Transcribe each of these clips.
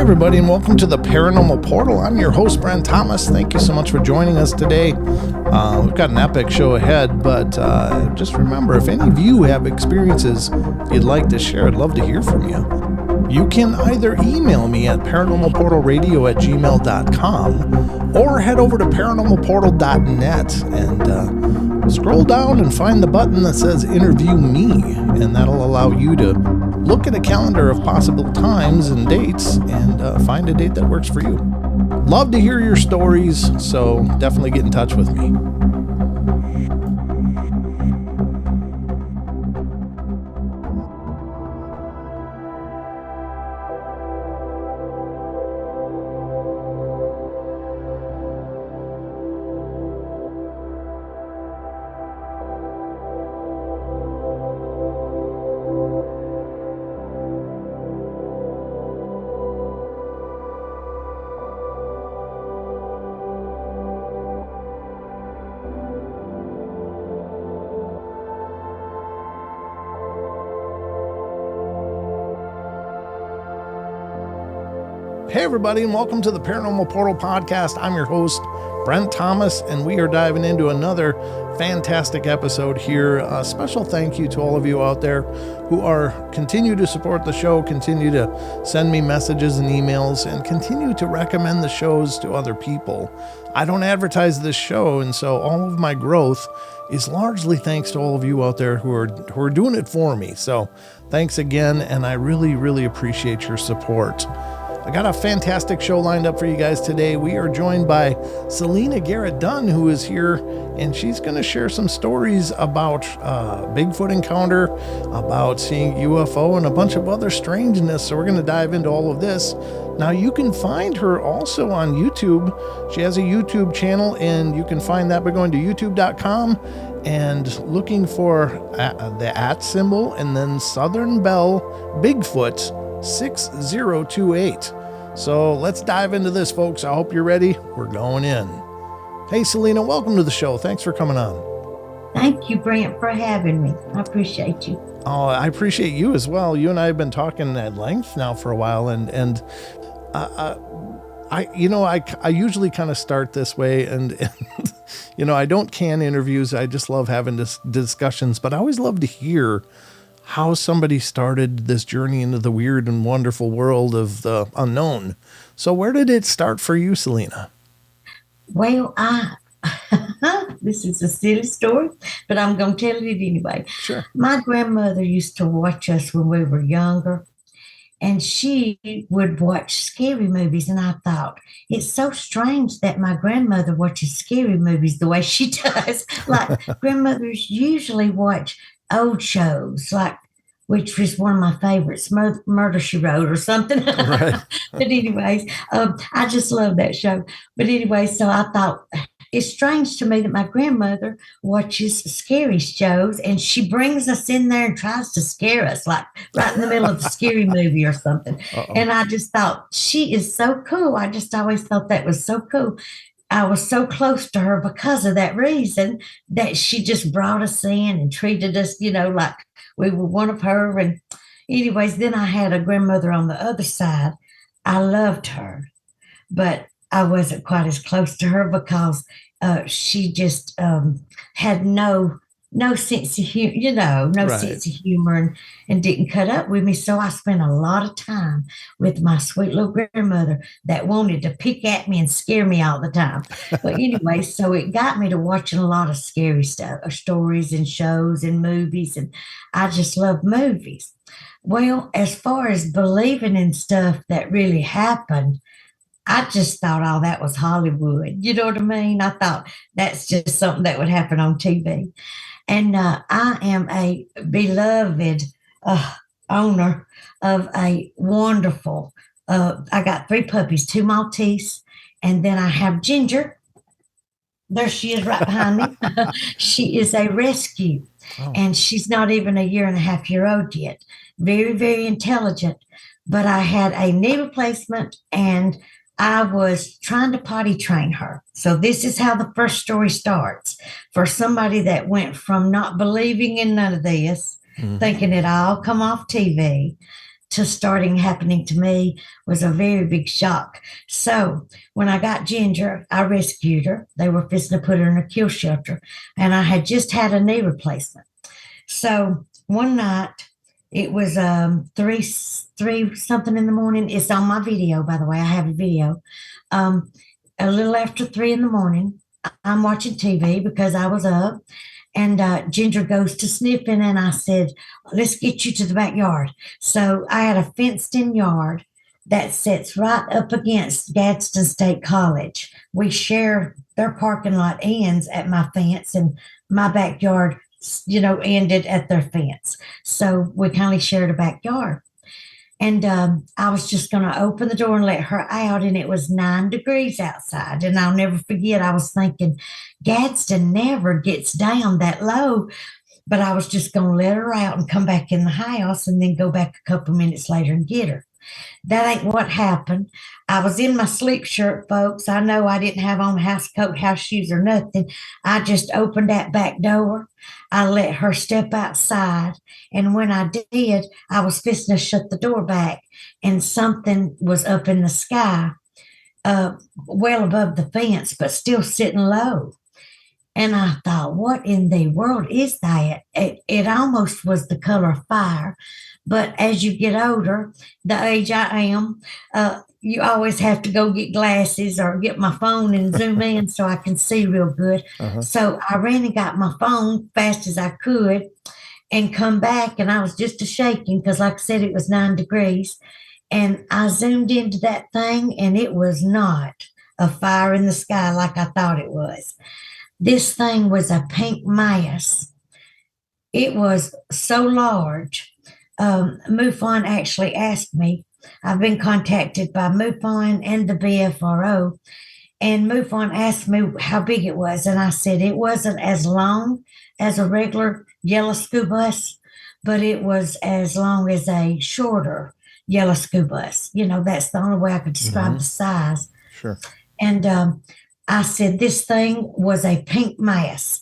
everybody, and welcome to the Paranormal Portal. I'm your host, Brent Thomas. Thank you so much for joining us today. We've got an epic show ahead, but just remember, if any of you have experiences you'd like to share, I'd love to hear from you. You can either email me at paranormalportalradio@gmail.com or head over to paranormalportal.net and scroll down and find the button that says Interview Me, and that'll allow you to look at a calendar of possible times and dates and find a date that works for you. Love to hear your stories, so definitely get in touch with me. Hey everybody, and welcome to the Paranormal Portal podcast. I'm your host, Brent Thomas, and we are diving into another fantastic episode here. A special thank you to all of you out there who continue to support the show, continue to send me messages and emails, and continue to recommend the shows to other people. I don't advertise this show, and so all of my growth is largely thanks to all of you out there who are doing it for me. So thanks again, and I really, really appreciate your support. I got a fantastic show lined up for you guys today. We are joined by Celina Garrett Dunn, who is here, and she's going to share some stories about Bigfoot encounter, about seeing UFO, and a bunch of other strangeness. So we're going to dive into all of this. Now, you can find her also on YouTube. She has a YouTube channel, and you can find that by going to youtube.com and looking for the @ symbol and then Southern Belle Bigfoot 6028. So let's dive into this, folks. I hope you're ready. We're going in. Hey, Celina, welcome to the show. Thanks for coming on. Thank you, Brent, for having me. I appreciate you. Oh, I appreciate you as well. You and I have been talking at length now for a while, and I usually kind of start this way, and I don't can interviews. I just love having discussions, but I always love to hear how somebody started this journey into the weird and wonderful world of the unknown. So where did it start for you, Celina? Well, this is a silly story, but I'm going to tell it anyway. Sure. My grandmother used to watch us when we were younger, and she would watch scary movies. And I thought, it's so strange that my grandmother watches scary movies the way she does. Like, grandmothers usually watch old shows, which was one of my favorites, Murder, She Wrote or something. Right. But anyways, I just love that show. But anyway, so I thought, it's strange to me that my grandmother watches scary shows and she brings us in there and tries to scare us, like right in the middle of a scary movie or something. Uh-oh. And I just thought, she is so cool. I just always thought that was so cool. I was so close to her because of that reason, that she just brought us in and treated us, like we were one of her. And anyways, then I had a grandmother on the other side. I loved her, but I wasn't quite as close to her because she just had no sense of humor, Right. sense of humor, and didn't cut up with me. So I spent a lot of time with my sweet little grandmother that wanted to pick at me and scare me all the time. But anyway, so it got me to watching a lot of scary stuff, stories and shows and movies, and I just love movies. Well, as far as believing in stuff that really happened, I just thought all that was Hollywood. You know what I mean? I thought that's just something that would happen on TV. And I am a beloved owner of a wonderful, I got 3 puppies, 2 Maltese, and then I have Ginger. There she is right behind me. She is a rescue, and she's not even a 1.5-year-old yet. Very, very intelligent. But I had a knee replacement, and I was trying to potty train her. So this is how the first story starts. For somebody that went from not believing in none of this, thinking it all come off TV, to starting happening to me was a very big shock. So when I got Ginger, I rescued her. They were fixing to put her in a kill shelter, and I had just had a knee replacement. So one night, it was three something in the morning. It's on my video, by the way. I have a video. A little after 3 in the morning, I'm watching TV because I was up, and Ginger goes to sniffing, and I said, let's get you to the backyard. So I had a fenced-in yard that sits right up against Gadsden State College. We share their parking lot ends at my fence, and my backyard, ended at their fence. So we kind of shared a backyard. And I was just going to open the door and let her out, and it was 9 degrees outside. And I'll never forget, I was thinking, Gadsden never gets down that low. But I was just going to let her out and come back in the house and then go back a couple minutes later and get her. That ain't what happened. I was in my sleep shirt, folks. I know I didn't have on house coat, house shoes, or nothing. I just opened that back door. I let her step outside. And when I did, I was fixing to shut the door back, and something was up in the sky, well above the fence, but still sitting low. And I thought, what in the world is that? It almost was the color of fire. But as you get older, the age I am, you always have to go get glasses or get my phone and zoom in so I can see real good. So I ran and got my phone fast as I could and come back. And I was just a shaking because, like I said, it was 9 degrees. And I zoomed into that thing, and it was not a fire in the sky like I thought it was. This thing was a pink mass. It was so large. MUFON actually asked me. I've been contacted by MUFON and the BFRO, and MUFON asked me how big it was, and I said it wasn't as long as a regular yellow school bus, but it was as long as a shorter yellow school bus. That's the only way I could describe the size. Sure. And I said this thing was a pink mass,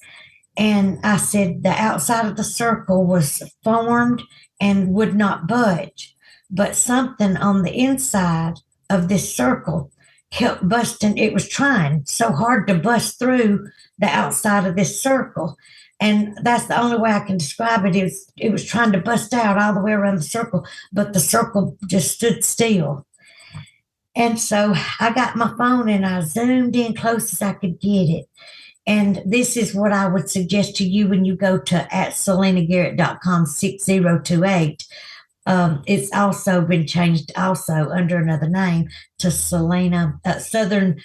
and I said the outside of the circle was formed and would not budge, but something on the inside of this circle kept busting. It was trying so hard to bust through the outside of this circle. And that's the only way I can describe it. It was trying to bust out all the way around the circle, but the circle just stood still. And so I got my phone and I zoomed in close as I could get it. And this is what I would suggest to you when you go to at celinagarrett.com 6028. It's also been changed also under another name to Celina, Southern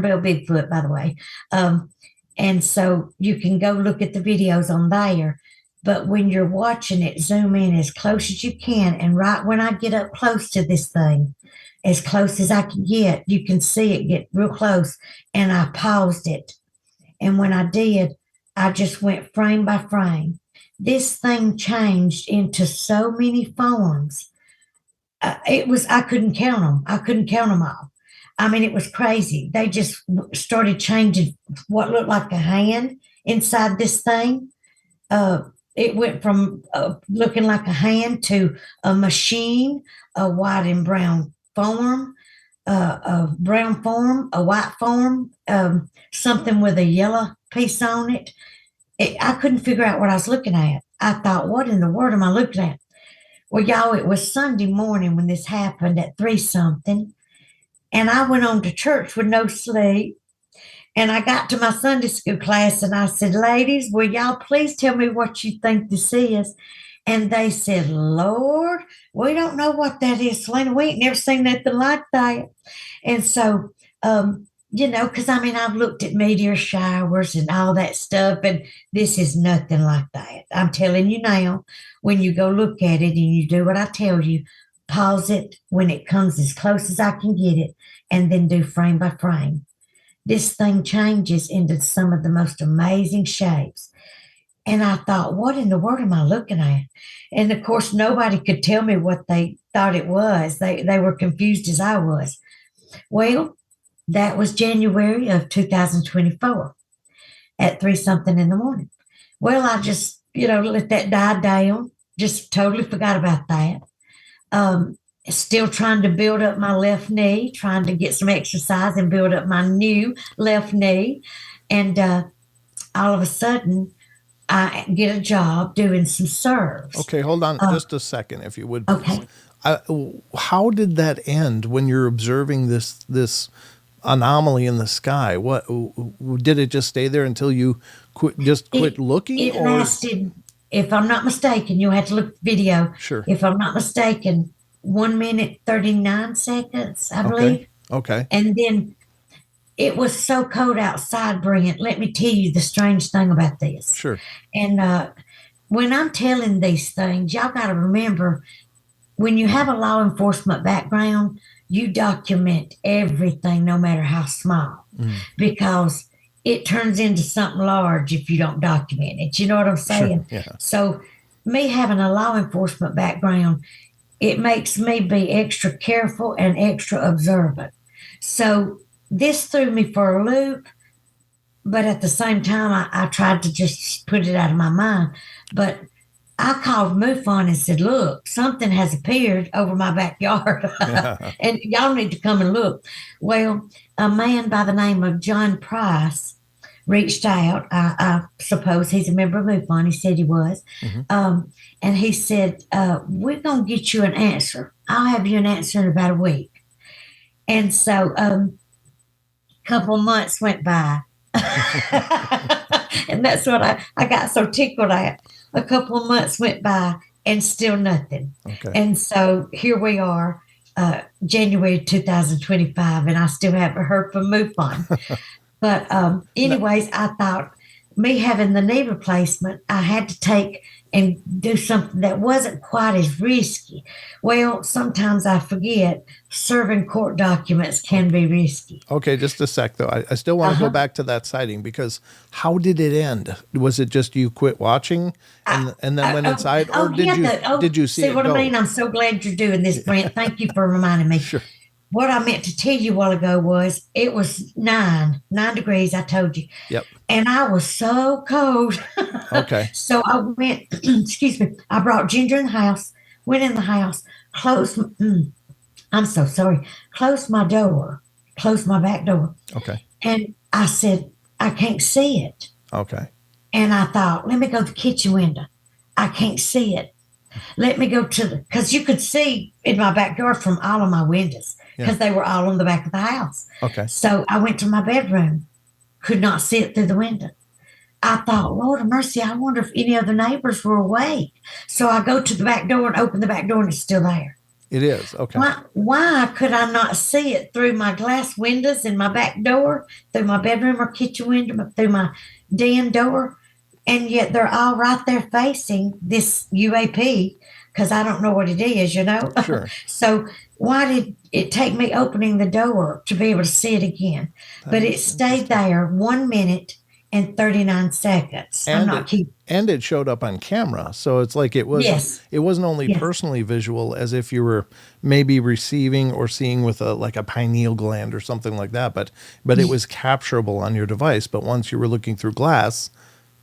Belle Bigfoot, by the way. And so you can go look at the videos on there. But when you're watching it, zoom in as close as you can. And right when I get up close to this thing, as close as I can get, you can see it get real close. And I paused it. And when I did, I just went frame by frame. This thing changed into so many forms. I couldn't count them. I couldn't count them all. I mean, it was crazy. They just started changing what looked like a hand inside this thing. It went from looking like a hand to a machine, a white and brown form, a brown form, a white form, something with a yellow piece on it. I couldn't figure out what I was looking at. I thought, what in the world am I looking at? Well, y'all, it was Sunday morning when this happened at 3-something. And I went on to church with no sleep. And I got to my Sunday school class and I said, ladies, will y'all please tell me what you think this is? And they said, Lord, we don't know what that is, Celina. We ain't never seen nothing like that. And so, because I've looked at meteor showers and all that stuff, and this is nothing like that. I'm telling you now, when you go look at it and you do what I tell you, pause it when it comes as close as I can get it, and then do frame by frame. This thing changes into some of the most amazing shapes. And I thought, what in the world am I looking at? And of course, nobody could tell me what they thought it was. They were confused as I was. Well, that was January of 2024 at 3-something in the morning. Well, I just, let that die down. Just totally forgot about that. Still trying to build up my left knee, trying to get some exercise and build up my new left knee. And all of a sudden, I get a job doing some serves. Okay, hold on just a second, if you would, please. Okay. How did that end when you're observing this anomaly in the sky? What did it just stay there until you quit looking? It lasted, if I'm not mistaken, you'll have to look at the video. Sure. If I'm not mistaken, 1 minute 39 seconds, I believe. Okay. And then it was so cold outside, Brent. Let me tell you the strange thing about this. Sure. And when I'm telling these things, y'all got to remember, when you have a law enforcement background, you document everything, no matter how small, because it turns into something large if you don't document it. You know what I'm saying? Sure. Yeah. So me having a law enforcement background, it makes me be extra careful and extra observant. So this threw me for a loop, but at the same time, I tried to just put it out of my mind. But I called MUFON and said, look, something has appeared over my backyard, and y'all need to come and look. Well, a man by the name of John Price reached out. I suppose he's a member of MUFON. He said he was. And he said, we're going to get you an answer. I'll have you an answer in about a week. And so a couple months went by. And that's what I got so tickled at. A couple of months went by and still nothing. Okay. And so here we are, January 2025, and I still haven't heard from MUFON. But anyways, I thought, me having the knee replacement, I had to take and do something that wasn't quite as risky. Well, sometimes I forget serving court documents can be risky. Okay, just a sec, though. I still want to go back to that sighting, because how did it end? Was it just you quit watching and then went inside, or did you see it what go? I mean? I'm so glad you're doing this, Brent. Thank you for reminding me. Sure. What I meant to tell you a while ago was it was 9 degrees, I told you. Yep. And I was so cold. Okay. So I went, excuse me, I brought Ginger in the house, went in the house, closed my door, closed my back door. Okay. And I said, I can't see it. Okay. And I thought, let me go to the kitchen window. I can't see it. Let me go because you could see in my backyard from all of my windows, because they were all on the back of the house. Okay. So I went to my bedroom, could not see it through the window. I thought, Lord of mercy, I wonder if any other neighbors were awake. So I go to the back door and open the back door, and it's still there. It is. Okay. Why could I not see it through my glass windows in my back door, through my bedroom or kitchen window, through my den door? And yet they're all right there facing this UAP, because I don't know what it is, you know? Sure. So why did it take me opening the door to be able to see it again? But it stayed there 1 minute and 39 seconds. And it showed up on camera. So it's like it wasn't only personally visual, as if you were maybe receiving or seeing with a pineal gland or something like that, but it was capturable on your device. But once you were looking through glass,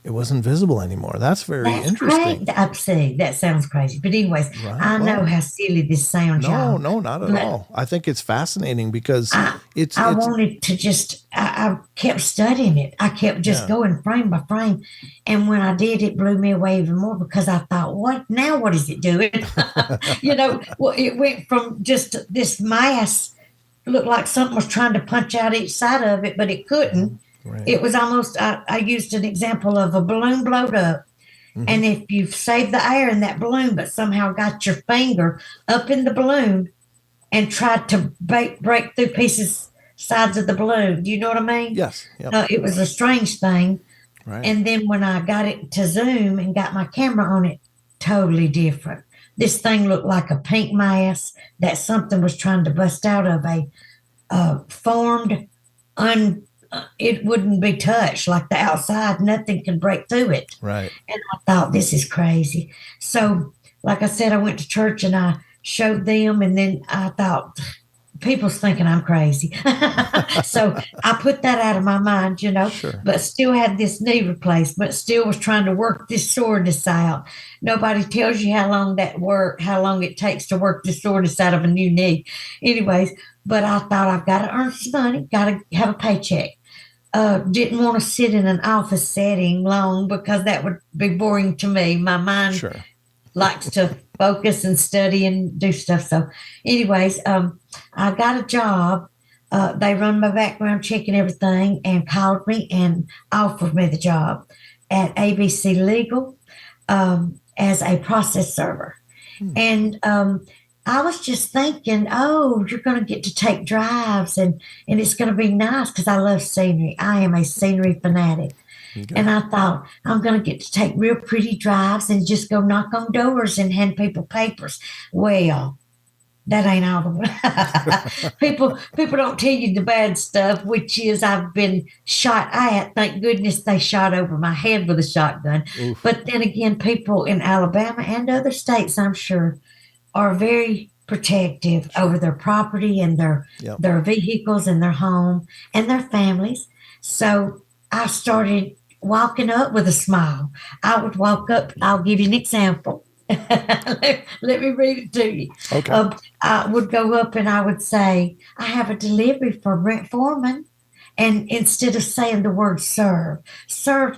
it wasn't visible anymore. That's very interesting. See, that sounds crazy. But anyways, right. I know how silly this sounds. No, not at all. I think it's fascinating because I wanted to just, I kept studying it. I kept just going frame by frame. And when I did, it blew me away even more, because I thought, what is it doing? Well, it went from just this mass, looked like something was trying to punch out each side of it, but it couldn't. Right. It was almost, I used an example of a balloon blowed up. Mm-hmm. And if you've saved the air in that balloon, but somehow got your finger up in the balloon and tried to break through sides of the balloon. Do you know what I mean? Yes. Yep. It was a strange thing. Right. And then when I got it to zoom and got my camera on it, totally different. This thing looked like a pink mass that something was trying to bust out of a formed, it wouldn't be touched, like the outside, nothing can break through it. Right. And I thought, this is crazy. So, like I said, I went to church and I showed them, and then I thought, people's thinking I'm crazy. So I put that out of my mind, Sure. but still had this knee replacement, still was trying to work this soreness out. Nobody tells you how long it takes to work the soreness out of a new knee. Anyways, but I thought I've got to earn some money, got to have a paycheck. Didn't want to sit in an office setting long because that would be boring to me. My mind Sure. likes to focus and study and do stuff. So, anyways, I got a job. They run my background check and everything and called me and offered me the job at ABC Legal as a process server. And I was just thinking, oh, you're going to get to take drives and it's going to be nice because I love scenery. I am a scenery fanatic. Okay. And I thought, I'm going to get to take real pretty drives and just go knock on doors and hand people papers. Well, that ain't all the people don't tell you the bad stuff, which is I've been shot at. Thank goodness they shot over my head with a shotgun. Oof. But then again, people in Alabama and other states, I'm sure, are very protective over their property and their vehicles and their home and their families. So I started walking up with a smile. I would walk up. I'll give you an example. Let me read it to you. Okay. I would go up and I would say, I have a delivery for Brent Foreman. And instead of saying the word serve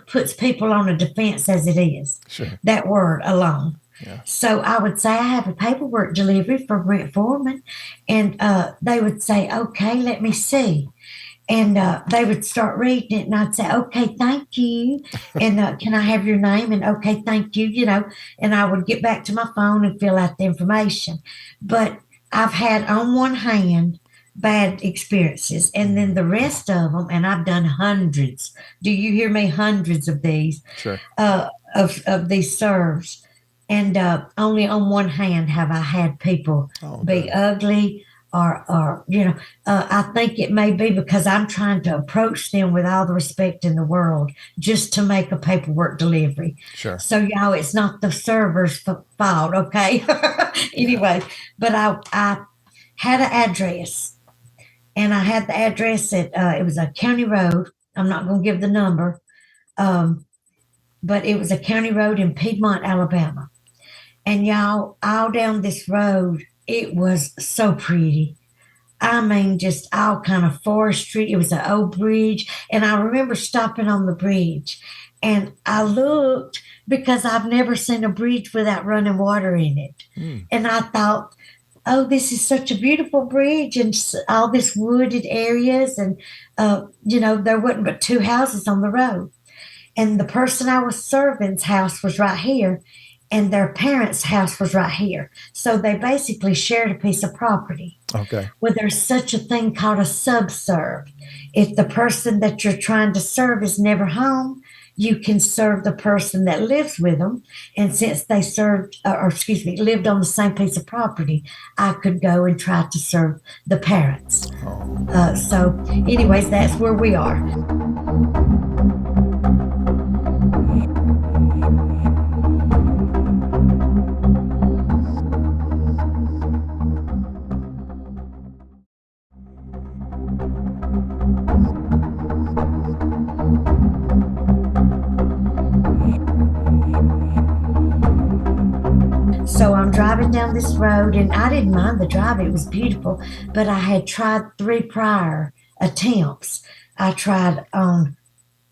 puts people on a defense as it is. Sure. That word alone. Yeah. So I would say, I have a paperwork delivery for Brent Foreman. And they would say, okay, let me see. And they would start reading it, and I'd say, okay, thank you. And can I have your name? And okay, thank you, And I would get back to my phone and fill out the information. But I've had on one hand bad experiences, and then the rest of them, and I've done hundreds. Do you hear me? Hundreds of these. Sure. Of these serves. And only on one hand have I had people be ugly or I think it may be because I'm trying to approach them with all the respect in the world just to make a paperwork delivery. Sure. So, y'all, it's not the server's fault, okay? Anyway, but I had an address, and I had the address at, it was a county road. I'm not going to give the number, but it was a county road in Piedmont, Alabama. And y'all, all down this road, it was so pretty. I mean, just all kind of forestry. It was an old bridge. And I remember stopping on the bridge. And I looked because I've never seen a bridge without running water in it. And I thought, oh, this is such a beautiful bridge and all this wooded areas. And, there wasn't but two houses on the road. And the person I was serving's house was right here. And their parents' house was right here. So they basically shared a piece of property. Okay. Well, there's such a thing called a subserve. If the person that you're trying to serve is never home, you can serve the person that lives with them. And since they lived on the same piece of property, I could go and try to serve the parents. So anyways, that's where we are. So I'm driving down this road, and I didn't mind the drive. It was beautiful, but I had tried 3 prior attempts. I tried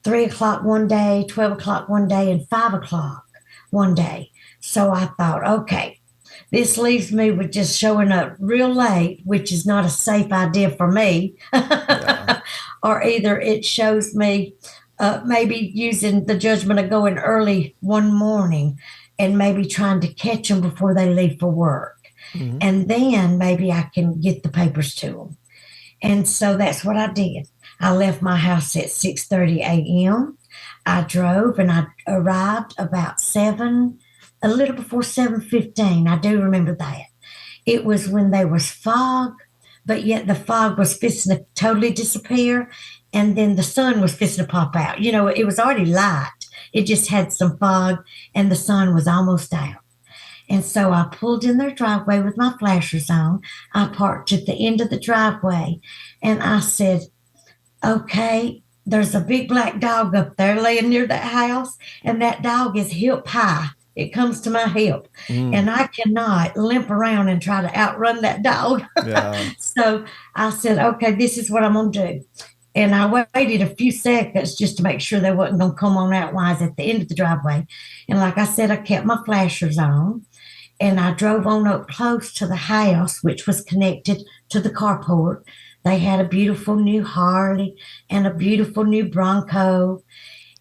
3 o'clock one day, 12 o'clock one day, and 5 o'clock one day. So I thought, okay, this leaves me with just showing up real late, which is not a safe idea for me. Or either it shows me maybe using the judgment of going early one morning and maybe trying to catch them before they leave for work. Mm-hmm. And then maybe I can get the papers to them. And so that's what I did. I left my house at 6:30 a.m. I drove and I arrived about a little before 7:15. I do remember that. It was when there was fog, but yet the fog was fixing to totally disappear. And then the sun was fixing to pop out. It was already light. It just had some fog and the sun was almost out. And so I pulled in their driveway with my flashers on. I parked at the end of the driveway and I said, okay, there's a big black dog up there laying near that house, and that dog is hip high. It comes to my hip, and I cannot limp around and try to outrun that dog. Yeah. So I said, okay, this is what I'm going to do. And I waited a few seconds just to make sure they wasn't going to come on out while I was at the end of the driveway. And like I said, I kept my flashers on, and I drove on up close to the house, which was connected to the carport. They had a beautiful new Harley and a beautiful new Bronco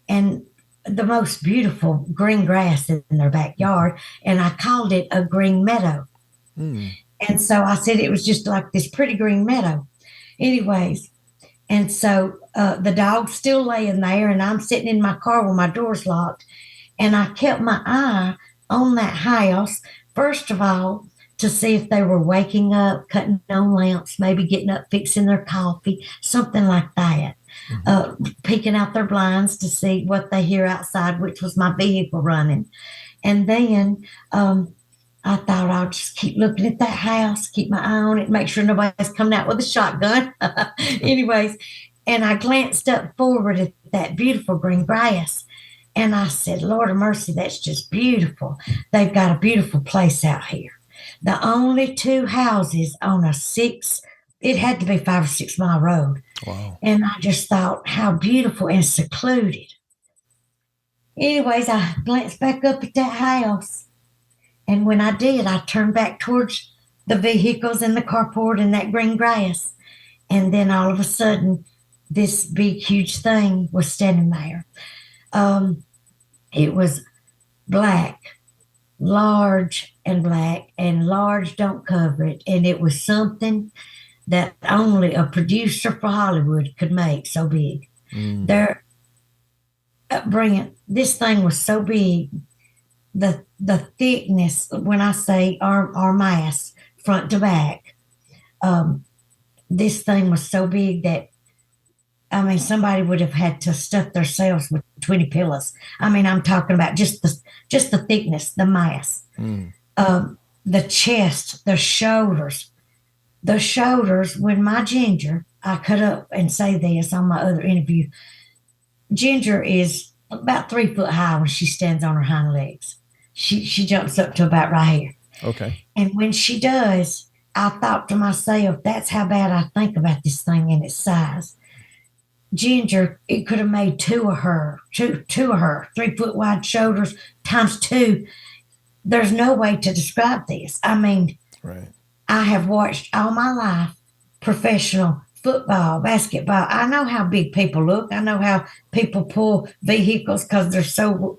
and the most beautiful green grass in their backyard. And I called it a green meadow. And so I said it was just like this pretty green meadow. Anyways, and so the dog's still laying there, and I'm sitting in my car with my doors locked. And I kept my eye on that house, first of all, to see if they were waking up, cutting on lamps, maybe getting up, fixing their coffee, something like that. Peeking out their blinds to see what they hear outside, which was my vehicle running. And then I thought I'll just keep looking at that house, keep my eye on it, make sure nobody's coming out with a shotgun. Anyways, and I glanced up forward at that beautiful green grass. And I said, Lord of mercy, that's just beautiful. They've got a beautiful place out here. The only two houses on it had to be 5 or 6 mile road. Wow. And I just thought how beautiful and secluded. Anyways, I glanced back up at that house. And when I did, I turned back towards the vehicles and the carport and that green grass. And then all of a sudden, this big, huge thing was standing there. It was black, large and black, and large don't cover it. And it was something that only a producer for Hollywood could make so big. Their upbringing, this thing was so big. The thickness, when I say our mass, front to back, this thing was so big that, I mean, somebody would have had to stuff themselves with 20 pillows. I mean, I'm talking about just the thickness, the mass, the chest, the shoulders. The shoulders, when my Ginger, I cut up and say this on my other interview, Ginger is about 3 foot high when she stands on her hind legs. She jumps up to about right here. Okay. And when she does, I thought to myself, that's how bad I think about this thing and its size. Ginger, it could have made two of her, 3 foot wide shoulders times 2. There's no way to describe this. I mean, right. I have watched all my life professional football, basketball. I know how big people look. I know how people pull vehicles because they're so,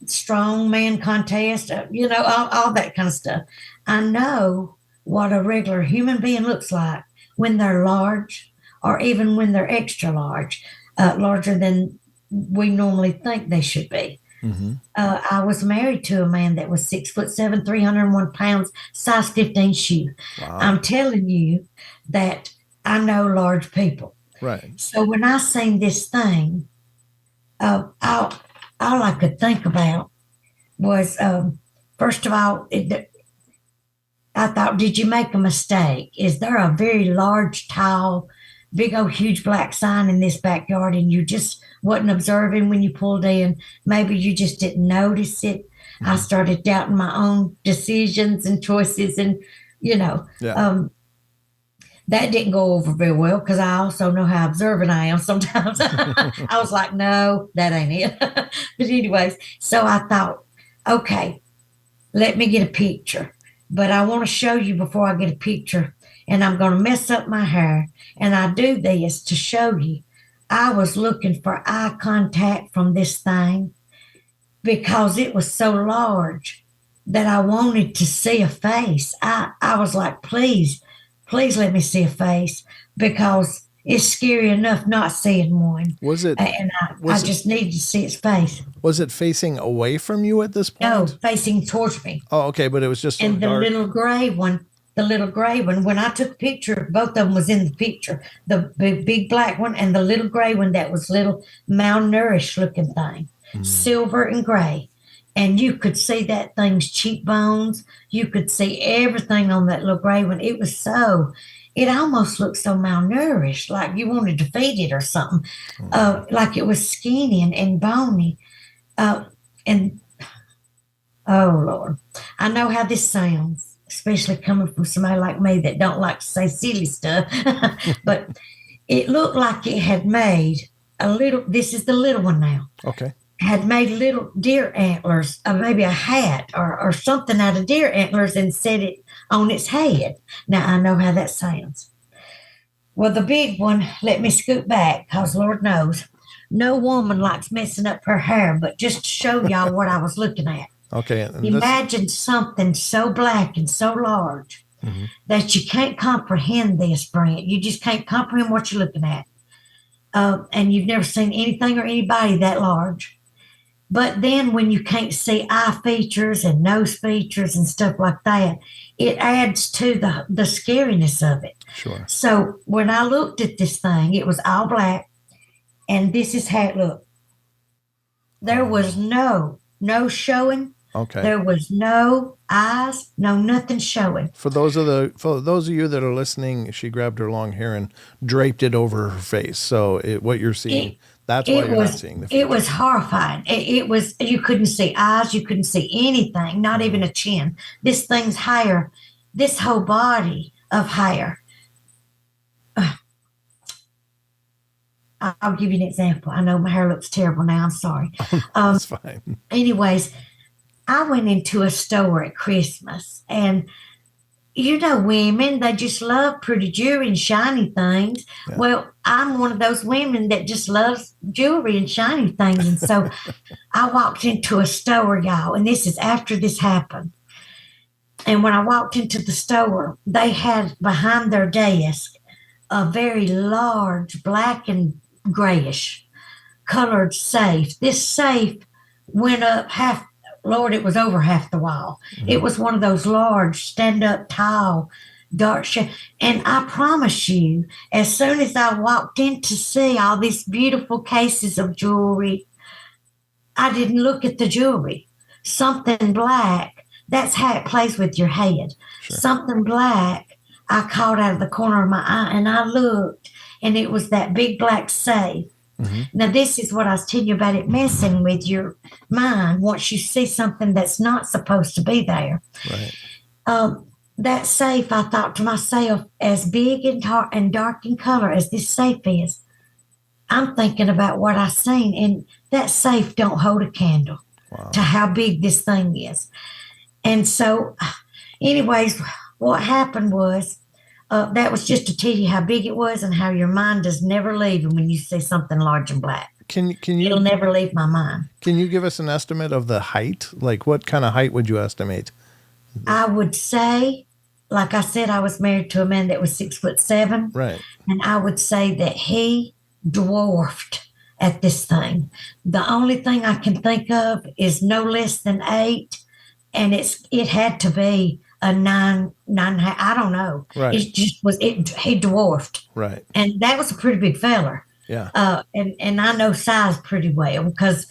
strong man contest, all that kind of stuff. I know what a regular human being looks like when they're large or even when they're extra large, larger than we normally think they should be. I was married to a man that was 6'7", 301 pounds, size 15 shoe. Wow. I'm telling you that I know large people. Right. So when I seen this thing, all I could think about was, first of all, I thought, did you make a mistake? Is there a very large, tall, big old huge black sign in this backyard and you just wasn't observing when you pulled in? Maybe you just didn't notice it. I started doubting my own decisions and choices, and that didn't go over very well because I also know how observant I am sometimes. I was like, no, that ain't it. But anyways, so I thought, okay, let me get a picture. But I want to show you before I get a picture, and I'm going to mess up my hair. And I do this to show you. I was looking for eye contact from this thing because it was so large that I wanted to see a face. I was like, please let me see a face because it's scary enough not seeing one. Was it? And I just needed to see its face. Was it facing away from you at this point? No, facing towards me. Oh, okay, but it was just so and dark. The little gray one, when I took the picture, both of them was in the picture. The big black one and the little gray one that was little malnourished looking thing, silver and gray. and you could see that thing's cheekbones. You could see everything on that little gray one. It almost looked so malnourished, like you wanted to feed it or something, like it was skinny and bony. And oh, Lord, I know how this sounds, especially coming from somebody like me that don't like to say silly stuff, but it looked like it had made this is the little one now. Okay. Had made little deer antlers, maybe a hat or something out of deer antlers and set it on its head. Now, I know how that sounds. Well, the big one, let me scoot back because Lord knows, no woman likes messing up her hair, but just to show y'all what I was looking at. Okay. Imagine something so black and so large that you can't comprehend this, Brent. You just can't comprehend what you're looking at. And you've never seen anything or anybody that large. But then when you can't see eye features and nose features and stuff like that, it adds to the scariness of it. Sure. So when I looked at this thing, it was all black, and this is how it looked. There was no showing. Okay. There was no eyes, nothing showing. For those of you that are listening, she grabbed her long hair and draped it over her face. So what you're seeing, that's why you're not seeing the features. It was horrifying. It was, you couldn't see eyes, you couldn't see anything, not even a chin. This thing's hair, this whole body of hair. I'll give you an example. I know my hair looks terrible now. I'm sorry. That's fine. Anyways, I went into a store at Christmas, and women, they just love pretty jewelry and shiny things. Yeah. Well, I'm one of those women that just loves jewelry and shiny things. And so I walked into a store, y'all, and this is after this happened. And when I walked into the store, they had behind their desk a very large black and grayish colored safe. This safe went up it was over half the wall. Mm-hmm. It was one of those large, stand-up, tall, dark shades. And I promise you, as soon as I walked in to see all these beautiful cases of jewelry, I didn't look at the jewelry. Something black, that's how it plays with your head. Sure. Something black I caught out of the corner of my eye, and I looked, and it was that big black safe. Mm-hmm. Now, this is what I was telling you about it messing with your mind once you see something that's not supposed to be there. Right. That safe, I thought to myself, as big and dark in color as this safe is, I'm thinking about what I seen, and that safe don't hold a candle to how big this thing is. And so, anyways, what happened was, that was just to tell you how big it was and how your mind does never leave when you see something large and black. Can you? It'll never leave my mind. Can you give us an estimate of the height? Like, what kind of height would you estimate? I would say, like I said, I was married to a man that was 6'7". Right. And I would say that he dwarfed at this thing. The only thing I can think of is no less than 8, and it had to be a 9, I don't know. Right. It just was, he dwarfed. Right. And that was a pretty big feller. Yeah. And I know size pretty well because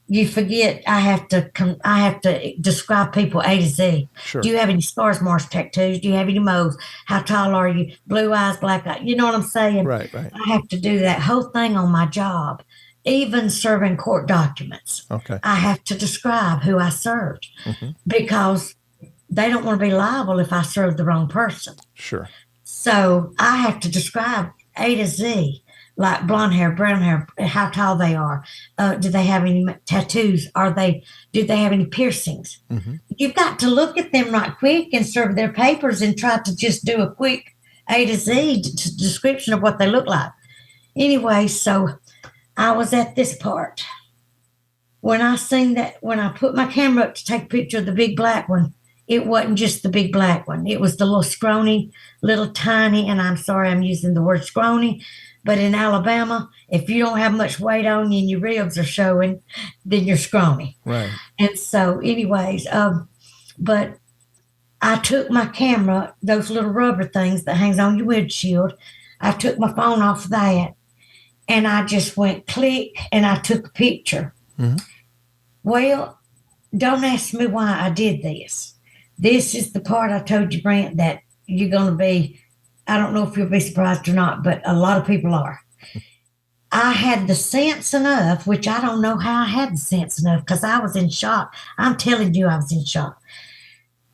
you forget I have to describe people A to Z. Sure. Do you have any scars, marks, tattoos? Do you have any moles? How tall are you? Blue eyes, black eyes. You know what I'm saying? Right. I have to do that whole thing on my job. Even serving court documents. Okay. I have to describe who I served because they don't want to be liable if I serve the wrong person. Sure. So I have to describe A to Z, like blonde hair, brown hair, how tall they are. Do they have any tattoos? Do they have any piercings? Mm-hmm. You've got to look at them right quick and serve their papers and try to just do a quick A to Z description of what they look like. Anyway, so I was at this part. When I put my camera up to take a picture of the big black one, it wasn't just the big black one. It was the little scrawny, little tiny, and I'm sorry I'm using the word scrawny, but in Alabama, if you don't have much weight on you and your ribs are showing, then you're scrawny. Right. And so anyways, but I took my camera, those little rubber things that hangs on your windshield, I took my phone off of that, and I just went click, and I took a picture. Mm-hmm. Well, don't ask me why I did this. This is the part I told you, Brent, that you're going to be, I don't know if you'll be surprised or not, but a lot of people are. I had the sense enough, which I don't know how I had the sense enough because I was in shock. I'm telling you, I was in shock.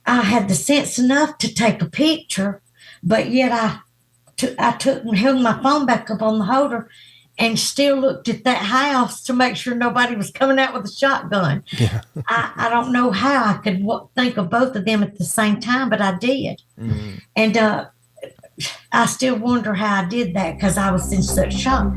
I had the sense enough to take a picture, but yet I took and hung my phone back up on the holder and still looked at that house to make sure nobody was coming out with a shotgun. Yeah. I don't know how I could think of both of them at the same time, but I did. And I still wonder how I did that because I was in such shock.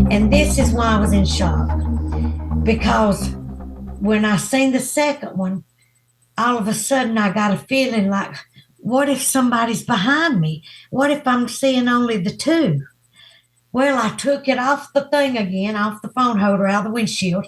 And this is why I was in shock. Because when I seen the second one, all of a sudden I got a feeling like, what if somebody's behind me? What if I'm seeing only the two? Well, I took it off the thing again, off the phone holder, out of the windshield.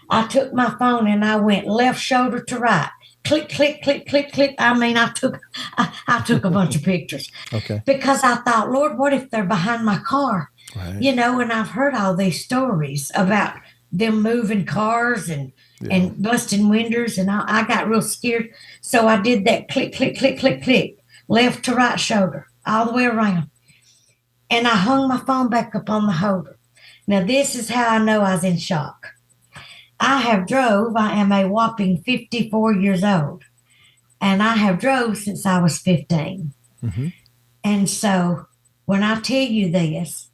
I took my phone and I went left shoulder to right. Click, click, click, click, click. I mean, I took a bunch of pictures. Okay. Because I thought, Lord, what if they're behind my car? Right. You know, and I've heard all these stories about them moving cars and busting windows, and I got real scared. So I did that click, click, click, click, click, left to right shoulder, all the way around. And I hung my phone back up on the holder. Now, this is how I know I was in shock. I am a whopping 54 years old, and I have drove since I was 15. Mm-hmm. And so when I tell you this,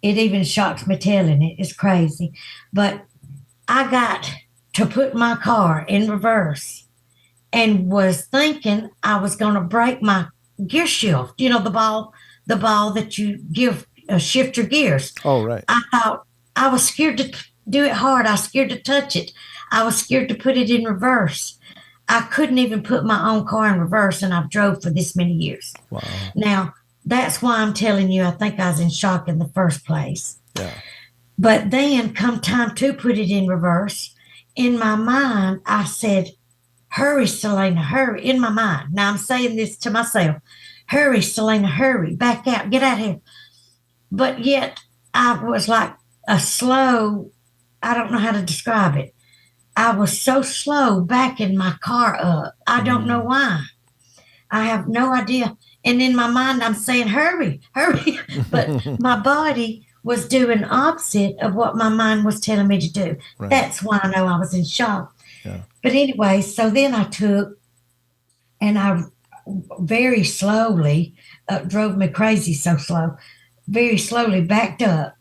it even shocks me telling it. It's crazy. But I got to put my car in reverse and was thinking I was going to break my gear shift. You know, the ball that you give shift your gears. Oh, right. I thought I was scared to do it hard. I was scared to touch it. I was scared to put it in reverse. I couldn't even put my own car in reverse, and I've drove for this many years. Wow. Now, that's why I'm telling you, I think I was in shock in the first place. Yeah. But then come time to put it in reverse, in my mind, I said, hurry, Celina, hurry, in my mind. Now I'm saying this to myself, hurry, Celina, hurry, back out, get out of here. But yet I was like a slow, I don't know how to describe it. I was so slow backing my car up. I don't know why. I have no idea. And in my mind, I'm saying, hurry, hurry. But my body was doing opposite of what my mind was telling me to do. Right. That's why I know I was in shock. Yeah. But anyway, so then I took and I very slowly, drove me crazy so slow, very slowly backed up.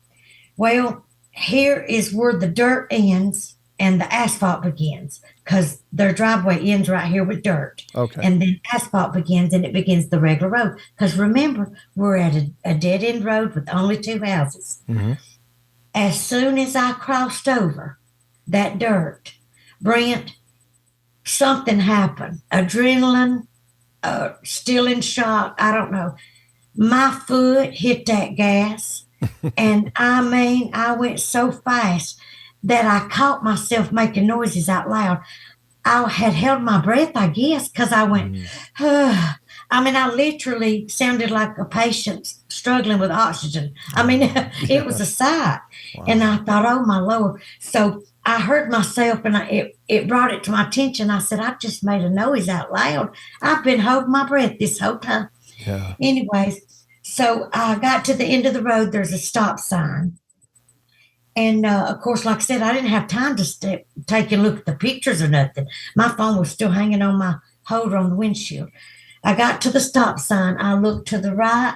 Well, here is where the dirt ends and the asphalt begins, because their driveway ends right here with dirt. Okay. And then asphalt begins, and it begins the regular road. Because remember, we're at a dead-end road with only two houses. Mm-hmm. As soon as I crossed over that dirt, Brent, something happened. Adrenaline, still in shock, I don't know. My foot hit that gas, and I mean, I went so fast that I caught myself making noises out loud. I had held my breath, I guess, because I went, I mean, I literally sounded like a patient struggling with oxygen. I mean, it was a sight. Wow. And I thought, oh, my Lord. So I heard myself, and it brought it to my attention. I said, I just made a noise out loud. I've been holding my breath this whole time. Yeah. Anyways, so I got to the end of the road. There's a stop sign. And, of course, like I said, I didn't have time to take a look at the pictures or nothing. My phone was still hanging on my holder on the windshield. I got to the stop sign. I looked to the right,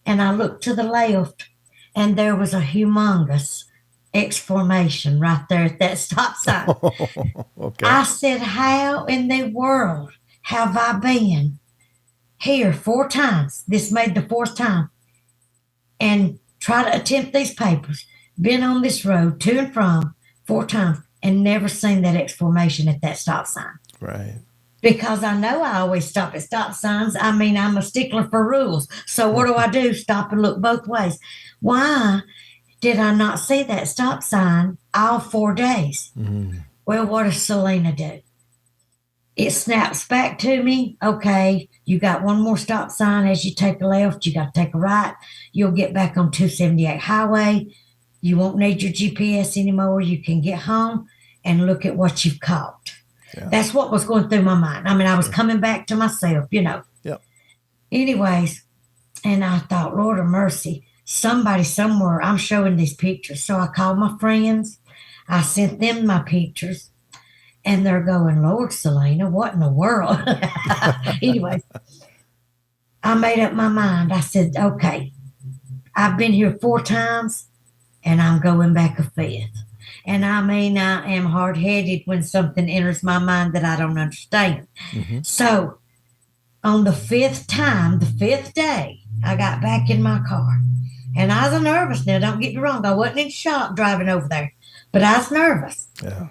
and I looked to the left, and there was a humongous X formation right there at that stop sign. Okay. I said, how in the world have I been here 4 times? This made the 4th time. And try to attempt these papers. Been on this road to and from 4 times and never seen that X formation at that stop sign. Right. because I know I always stop at stop signs. I mean, I'm a stickler for rules. So what do? Stop and look both ways. Why did I not see that stop sign all 4 days? Well, what does Celina do? It snaps back to me. Okay, you got one more stop sign. As you take a left, you got to take a right. You'll get back on 278 highway. You won't need your GPS anymore. You can get home and look at what you've caught. Yeah. That's what was going through my mind. I mean, I was coming back to myself, Yep. Anyways, and I thought, Lord of mercy, somebody somewhere, I'm showing these pictures. So I called my friends. I sent them my pictures. And they're going, Lord, Celina, what in the world? Anyways, I made up my mind. I said, okay, I've been here 4 times and I'm going back a 5th. And I mean, I am hard-headed when something enters my mind that I don't understand. So on the 5th time, the 5th day, I got back in my car. And I was nervous. Now, don't get me wrong. I wasn't in shock driving over there, but I was nervous. Yeah.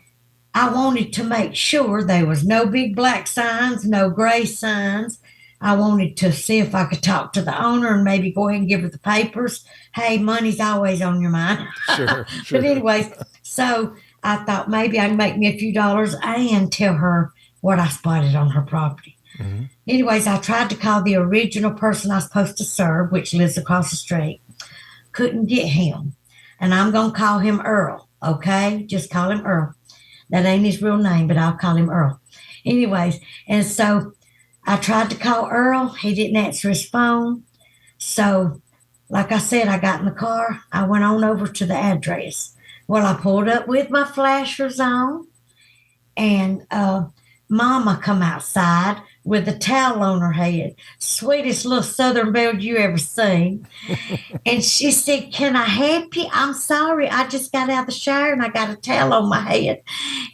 I wanted to make sure there was no big black signs, no gray signs. I wanted to see if I could talk to the owner and maybe go ahead and give her the papers. Hey, money's always on your mind. Sure. But anyways, so I thought maybe I can make me a few dollars and tell her what I spotted on her property. Anyways, I tried to call the original person I was supposed to serve, which lives across the street. Couldn't get him. And I'm going to call him Earl, okay? Just call him Earl. That ain't his real name, but I'll call him Earl. Anyways, and so I tried to call Earl. He didn't answer his phone. So, like I said, I got in the car. I went on over to the address. Well, I pulled up with my flashers on, and Mama come outside with a towel on her head. Sweetest little Southern belle you ever seen. And she said, can I help you? I'm sorry. I just got out of the shower and I got a towel on my head.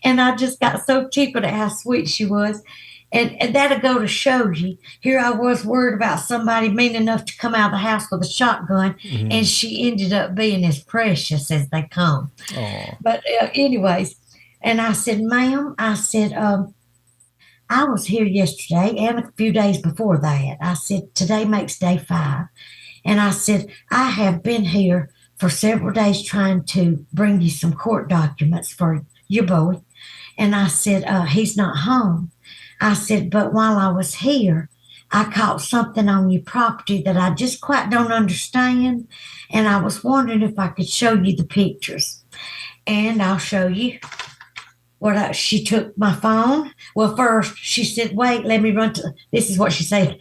And I just got so tickled at how sweet she was. And that'll go to show you. Here I was worried about somebody mean enough to come out of the house with a shotgun. And she ended up being as precious as they come. Aww. But anyways, and I said, ma'am, I said, I was here yesterday and a few days before that. I said, today makes day 5. And I said, I have been here for several days trying to bring you some court documents for your boy. And I said, he's not home. I said, but while I was here, I caught something on your property that I just quite don't understand. And I was wondering if I could show you the pictures. And I'll show you. She took my phone. Well, first she said, wait, let me run to, this is what she said.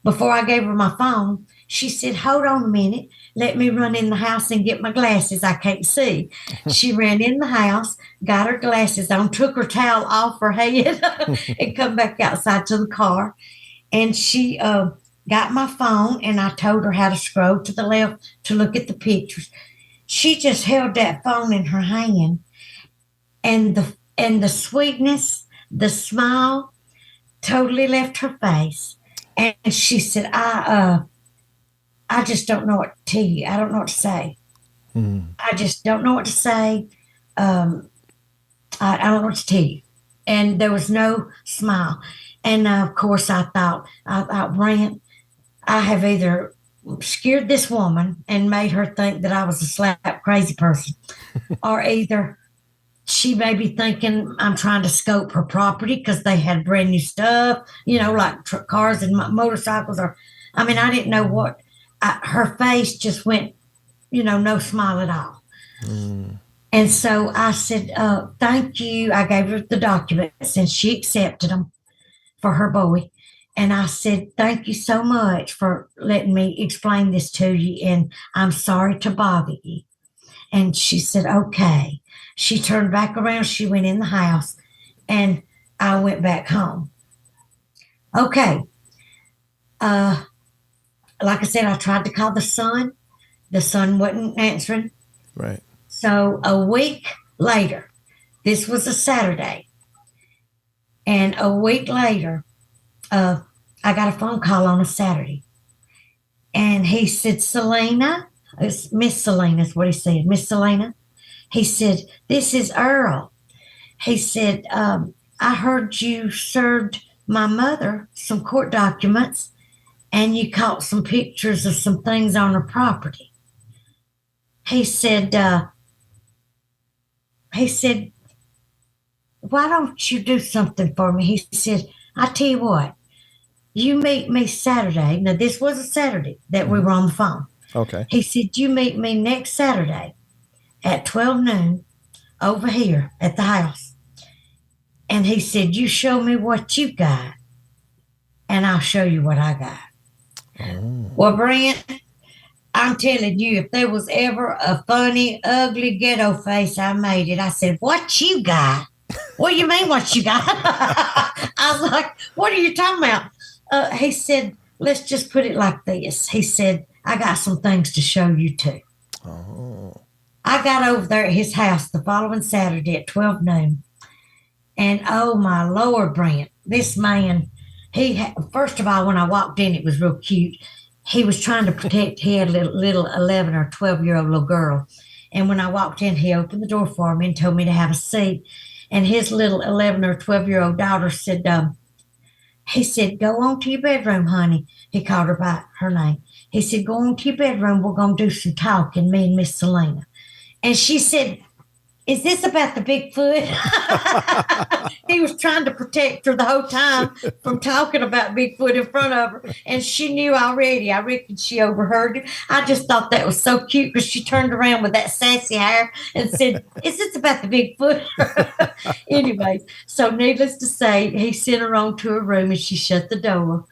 Before I gave her my phone, she said, hold on a minute. Let me run in the house and get my glasses. I can't see. She ran in the house, got her glasses on, took her towel off her head and come back outside to the car. And she got my phone and I told her how to scroll to the left to look at the pictures. She just held that phone in her hand. And the sweetness, the smile, totally left her face. And she said, I just don't know what to tell you. I don't know what to say. I just don't know what to say. I don't know what to tell you. And there was no smile. And of course, I thought, Brent, I have either scared this woman and made her think that I was a slap crazy person, or either she may be thinking I'm trying to scope her property because they had brand new stuff, like cars and motorcycles. I didn't know what. Her face just went, no smile at all. And so I said, thank you. I gave her the documents and she accepted them for her boy. And I said, thank you so much for letting me explain this to you. And I'm sorry to bother you. And she said, okay. She turned back around. She went in the house and I went back home. Okay. Like I said, I tried to call the son. The son wasn't answering. Right. So a week later, this was a Saturday. And a week later, I got a phone call on a Saturday. And he said, Celina, it's Miss Celina is what he said. Miss Celina. He said, this is Earl. He said, I heard you served my mother some court documents and you caught some pictures of some things on her property. He said, why don't you do something for me? He said, I tell you what, you meet me Saturday. Now, this was a Saturday that we were on the phone. Okay. He said, you meet me next Saturday at 12 noon over here at the house. And he said, you show me what you got, and I'll show you what I got. Oh. Well, Brent, I'm telling you, if there was ever a funny, ugly ghetto face, I made it. I said, what you got? What do you mean what you got? I was like, what are you talking about? He said, let's just put it like this. He said, I got some things to show you too. Oh. I got over there at his house the following Saturday at 12 noon. And oh my Lord, Brent, this man, first of all, when I walked in, it was real cute. He was trying to protect, he had a little 11 or 12-year-old little girl. And when I walked in, he opened the door for me and told me to have a seat. And his little 11 or 12-year-old daughter said, he said, go on to your bedroom, honey. He called her by her name. He said, go on to your bedroom. We're going to do some talking, me and Miss Celina. And she said, is this about the Bigfoot? He was trying to protect her the whole time from talking about Bigfoot in front of her. And she knew already. I reckon she overheard it. I just thought that was so cute because she turned around with that sassy hair and said, is this about the Bigfoot? Anyway, so needless to say, he sent her on to her room and she shut the door.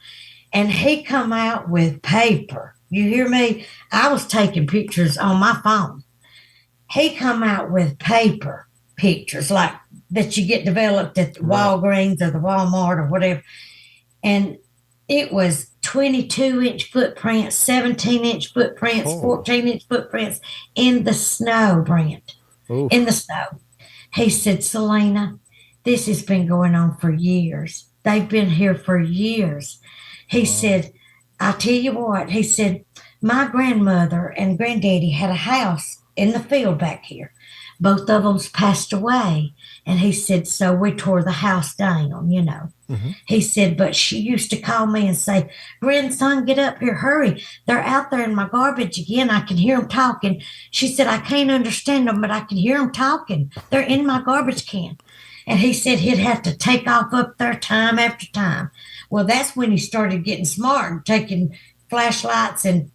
And he come out with paper. You hear me? I was taking pictures on my phone. He come out with paper pictures like that you get developed at the Walgreens or the Walmart or whatever. And it was 22-inch footprints, 17-inch footprints, 14-inch footprints in the snow, Brent. Ooh. In the snow. He said, Celina, this has been going on for years. They've been here for years. He said, I tell you what, he said, my grandmother and granddaddy had a house in the field back here. Both of them's passed away. And he said, so we tore the house down, you know. Mm-hmm. He said, but she used to call me and say, grandson, get up here, hurry. They're out there in my garbage again. I can hear them talking. She said, I can't understand them, but I can hear them talking. They're in my garbage can. And he said he'd have to take off up there time after time. Well, that's when he started getting smart and taking flashlights and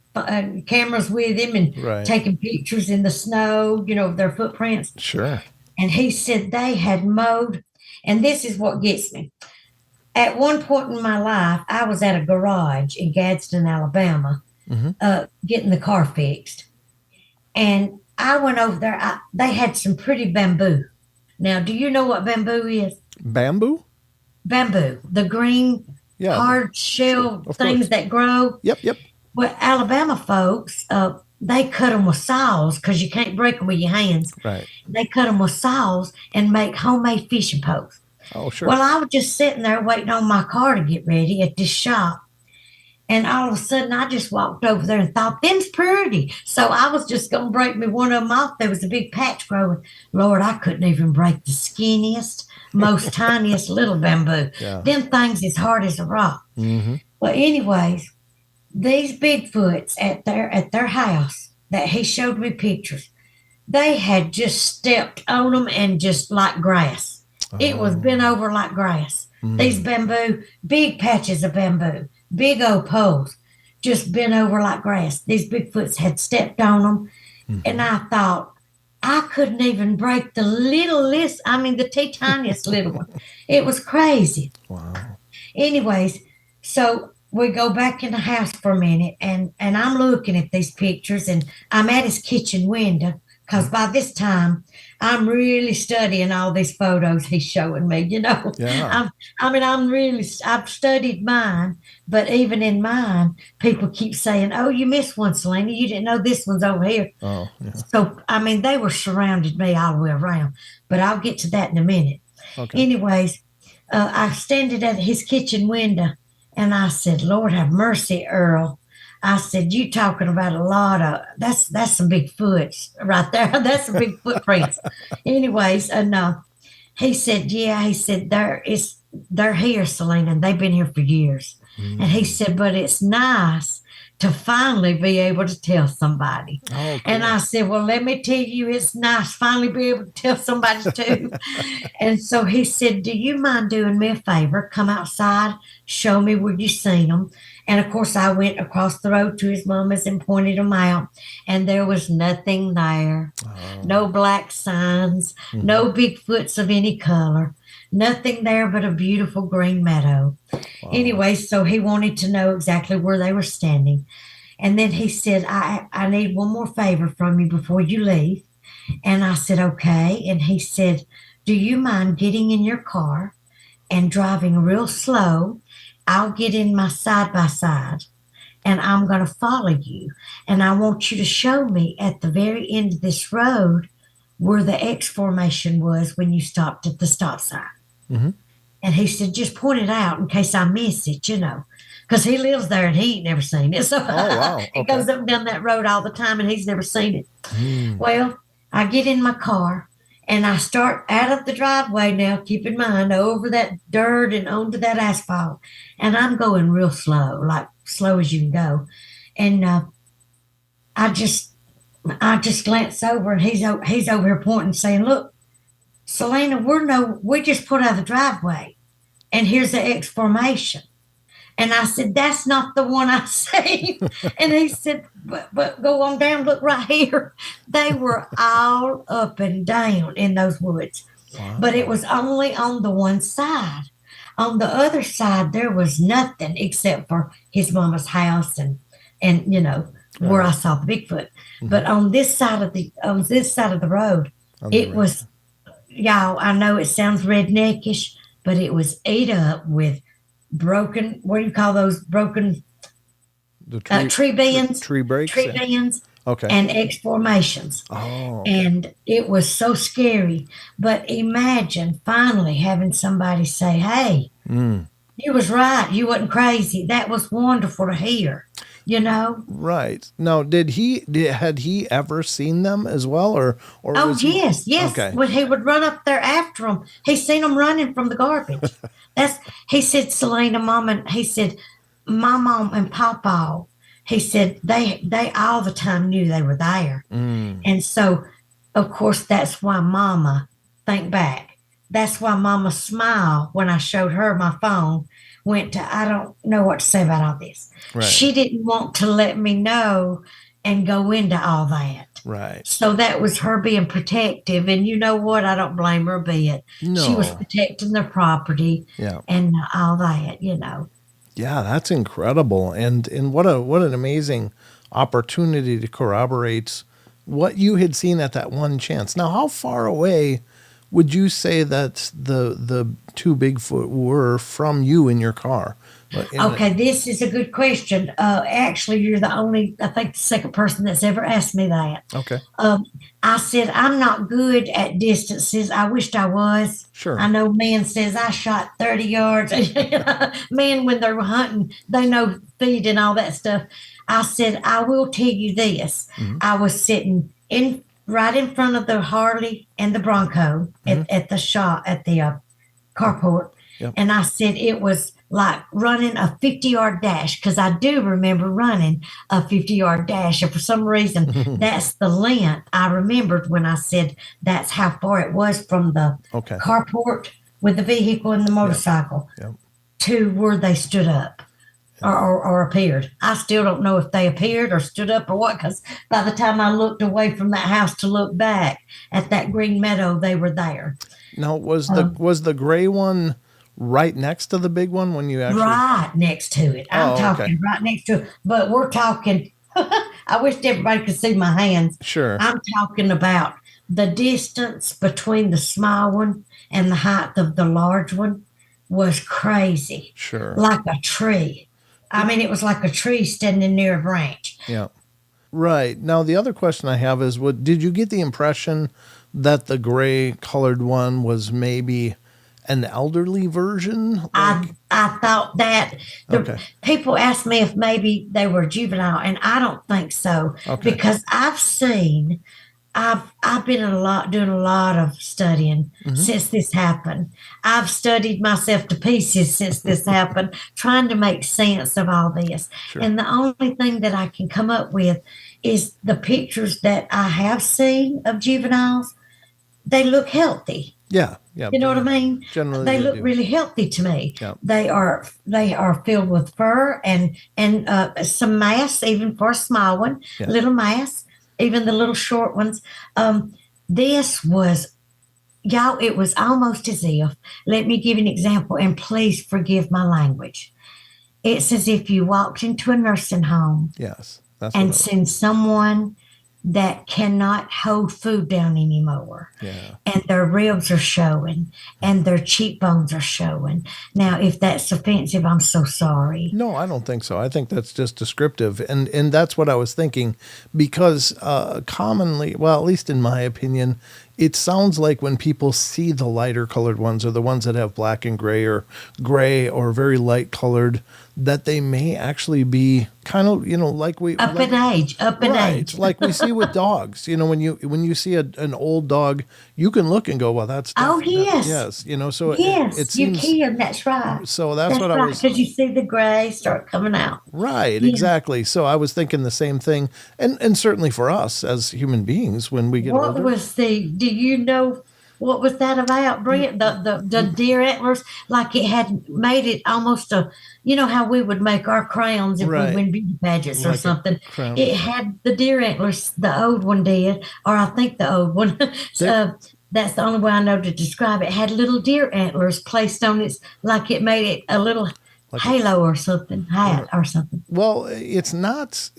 cameras with him and taking pictures in the snow, you know, of their footprints. Sure. And he said they had mowed, and this is what gets me. At one point in my life, I was at a garage in Gadsden, Alabama, getting the car fixed. And I went over there. They had some pretty bamboo. Now, do you know what bamboo is? Bamboo? Bamboo. The green, hard shell things that grow. Yep. Well, Alabama folks, they cut them with saws because you can't break them with your hands. Right. They cut them with saws and make homemade fishing poles. Oh, sure. Well, I was just sitting there waiting on my car to get ready at this shop. And all of a sudden, I just walked over there and thought, them's pretty. So I was just going to break me one of them off. There was a big patch growing. Lord, I couldn't even break the skinniest, most tiniest little bamboo. Yeah. Them things as hard as a rock. Mm-hmm. Well, anyways, these Bigfoots at their house that he showed me pictures, they had just stepped on them and just like grass. Oh. It was bent over like grass. Mm. These bamboo, big patches of bamboo, big old poles, just bent over like grass. These Bigfoots had stepped on them. Mm-hmm. And I thought, I couldn't even break the tiniest little one. It was crazy. Wow. Anyways, so we go back in the house for a minute, and I'm looking at these pictures, and I'm at his kitchen window because by this time I'm really studying all these photos he's showing me, you know. Yeah. I've studied mine, but even in mine, people keep saying, oh, you missed one, Celina. You didn't know this one's over here. Oh, yeah. So, they were surrounded me all the way around, but I'll get to that in a minute. Okay. Anyways, I standed at his kitchen window, and I said, Lord have mercy, Earl. I said, you talking about a lot of, that's some big foots right there. That's some big footprints. Anyways, and he said, yeah, he said, they're here, Celina, and they've been here for years. Mm. And he said, but it's nice to finally be able to tell somebody. Oh, And cool. I said, well, let me tell you, it's nice finally be able to tell somebody too. And so he said, do you mind doing me a favor? Come outside, show me where you seen them. And of course, I went across the road to his mama's and pointed them out. And there was nothing there. Oh. No black signs, no Bigfoots of any color. Nothing there but a beautiful green meadow. Wow. Anyway, so he wanted to know exactly where they were standing. And then he said, I need one more favor from you before you leave. And I said, okay. And he said, do you mind getting in your car and driving real slow? I'll get in my side by side and I'm going to follow you. And I want you to show me at the very end of this road where the X formation was when you stopped at the stop sign. Mm-hmm. And he said, just point it out in case I miss it, because he lives there and he ain't never seen it. So wow. he goes up and down that road all the time and he's never seen it. Mm. Well, I get in my car and I start out of the driveway now, keep in mind, over that dirt and onto that asphalt. And I'm going real slow, like slow as you can go. And I just glance over and he's over here pointing, saying, look, Celina, we just put out of the driveway and here's the X formation. And I said, that's not the one I see. And he said, but go on down, look right here. They were all up and down in those woods. Wow. But it was only on the one side. On the other side, there was nothing except for his mama's house and where I saw the Bigfoot. Mm-hmm. But on this side of the road, it was, y'all, I know it sounds redneckish, but it was ate up with broken, what do you call those broken tree bends? Tree breaks? Tree bends. Okay. And X formations. Oh. Okay. And it was so scary. But imagine finally having somebody say, hey, you was right. You wasn't crazy. That was wonderful to hear. Right. Now, had he ever seen them as well, or oh, yes. Okay. When he would run up there after them, he seen them running from the garbage. He said, Celina, he said, my mom and Papa, he said they all the time knew they were there, and so of course that's why Mama, think back, that's why Mama smiled when I showed her my phone. Went to, I don't know what to say about all this. Right. She didn't want to let me know and go into all that. Right. So that was her being protective. And you know what? I don't blame her a bit. No. She was protecting their property and all that, Yeah, that's incredible. And what an amazing opportunity to corroborate what you had seen at that one chance. Now, how far away would you say that the two Bigfoot were from you in your car? Okay, this is a good question. Actually, you're the second person that's ever asked me that. Okay. I said, I'm not good at distances. I wished I was. Sure. I know man says I shot 30 yards. Men, when they're hunting, they know feed and all that stuff. I said, I will tell you this. Mm-hmm. I was sitting right in front of the Harley and the Bronco at the shop, at the carport. Yep. And I said it was like running a 50-yard dash, because I do remember running a 50-yard dash. And for some reason, that's the length I remembered when I said that's how far it was from the carport with the vehicle and the motorcycle to where they stood up. Or appeared. I still don't know if they appeared or stood up or what, because by the time I looked away from that house to look back at that green meadow, they were there. Now, was the gray one right next to the big one when you actually? Right next to it. I'm talking right next to it. But we're talking, I wish everybody could see my hands. Sure. I'm talking about the distance between the small one and the height of the large one was crazy. Sure. Like a tree. I mean, it was like a tree standing near a branch. Yeah. Right. Now, the other question I have is, did you get the impression that the gray colored one was maybe an elderly version? I thought that. People asked me if maybe they were juvenile, and I don't think so. Okay. Because I've seen I've been doing a lot of studying since this happened. I've studied myself to pieces since this happened, trying to make sense of all this. Sure. And the only thing that I can come up with is the pictures that I have seen of juveniles. They look healthy. Yeah. Yeah. You know what I mean? Generally, they look do. really healthy to me. Yeah. They are filled with fur and some mass, even for a small one, little mass, even the little short ones. This was, y'all, it was almost as if, let me give you an example, and please forgive my language. It's as if you walked into a nursing home. Yes. And seen someone that cannot hold food down anymore. Yeah. And their ribs are showing and their cheekbones are showing. Now, if that's offensive, I'm so sorry. No, I don't think so. I think that's just descriptive. And that's what I was thinking, because commonly, well, at least in my opinion, it sounds like when people see the lighter colored ones, or the ones that have black and gray or very light colored, that they may actually be kind of, like up in age. Like we see with dogs. When you see an old dog, you can look and go, well, that's yes. So yes, it seems, you can. That's right. So that's what I was, because you see the gray start coming out. Right, exactly. So I was thinking the same thing, and certainly for us as human beings, when we get older. Do you know what was that about, Brent? The deer antlers, like it had made it almost a, how we would make our crowns if we win beauty pageants or something. It had the deer antlers, the old one did, or I think the old one. That's the only way I know to describe it. It had little deer antlers placed on its, like it made it a little halo or something, hat or something. Well, it's not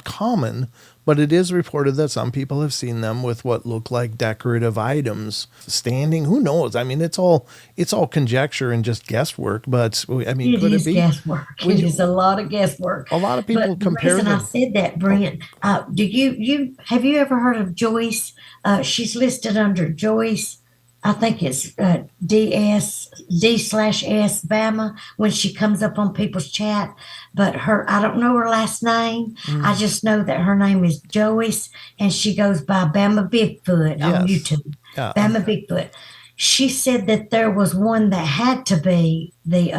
common, but it is reported that some people have seen them with what look like decorative items standing. Who knows? I mean, it's all conjecture and just guesswork. But I mean, it is guesswork. It is a lot of guesswork. A lot of people compare. The reason I said that, Brent, have you ever heard of Joyce? She's listed under Joyce. I think it's D/S Bama when she comes up on people's chat, but I don't know her last name. I just know that her name is Joyce, and she goes by Bama Bigfoot on YouTube. Yeah. Bama Bigfoot. She said that there was one that had to be the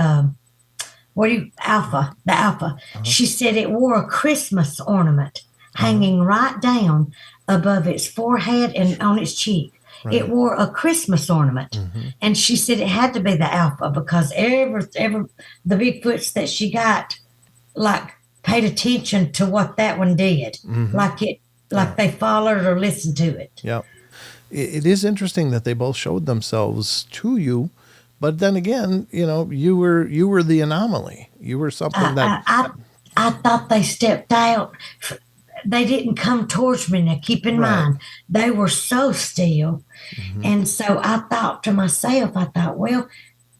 alpha. She said it wore a Christmas ornament hanging right down above its forehead and on its cheek. Right. It wore a Christmas ornament, and she said it had to be the alpha because ever the Bigfoots that she got, like, paid attention to what that one did, like they followed or listened to it. Yeah, it is interesting that they both showed themselves to you, but then again, you were the anomaly. You were something that I thought they stepped out. They didn't come towards me. Now, keep in mind, they were so still. And so I thought to myself, well,